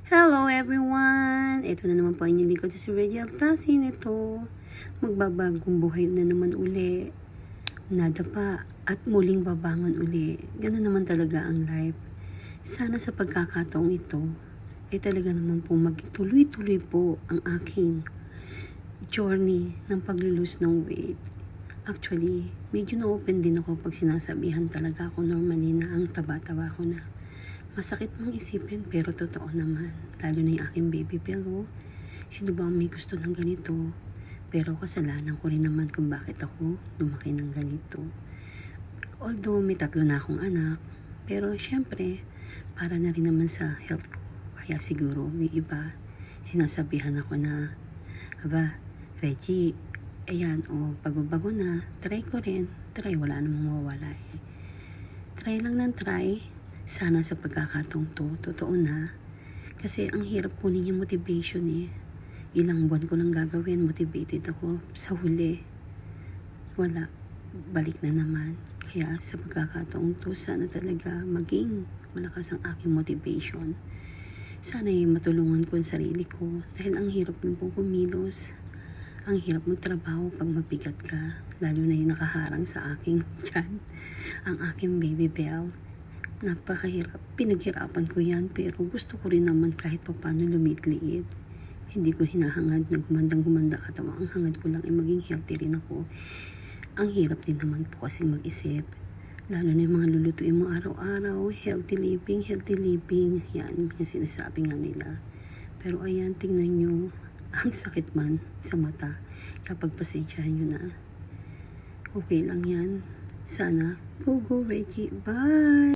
Hello everyone! Ito na naman po ang inyong lingkod si Reggie Altasin. Ito, magbabagong buhay na naman uli. Nadapa at muling babangon uli. Ganun naman talaga ang life. Sana sa pagkakataong ito, ay talaga naman po magtuloy-tuloy po ang aking journey ng paglulus ng weight. Actually, medyo na-open din ako pag sinasabihan talaga ako normally na ang taba-taba ko na. Masakit mang isipin pero totoo naman. Lalo na yung aking baby pillow. Sino ba ang may gusto ng ganito? Pero kasalanan ko rin naman kung bakit ako lumaki ng ganito. Although may 3 na akong anak, pero syempre, para na rin naman sa health ko. Kaya siguro may iba, sinasabihan ako na, aba, Reggie, ayan, bago-bago na, try ko rin. Try, wala namang mawawala eh. Try lang ng try. Sana sa pagkakataong to, totoo na. Kasi ang hirap kunin yung motivation eh. Ilang buwan ko lang gagawin, motivated ako. Sa huli, wala. Balik na naman. Kaya sa pagkakataong to, sana talaga maging malakas ang aking motivation. Sana matulungan ko ang sarili ko. Dahil ang hirap din po kumilos. Ang hirap magtrabaho pag mabigat ka. Lalo na yung nakaharang sa aking tiyan. Ang aking baby bell. Napakahirap. Pinaghirapan ko yan pero gusto ko rin naman kahit pa paano lumit-liit. Hindi ko hinahangad na gumandang-gumanda katawan. Ang hangad ko lang ay maging healthy rin ako. Ang hirap din naman po kasi mag-isip. Lalo na yung mga lulutuin mo araw-araw. Healthy living, healthy living. Yan, yung sinasabi nga nila. Pero ayan, tingnan nyo. Ang sakit man sa mata. Kapag pasensyahan nyo na. Okay lang yan. Sana, go Reggie. Bye!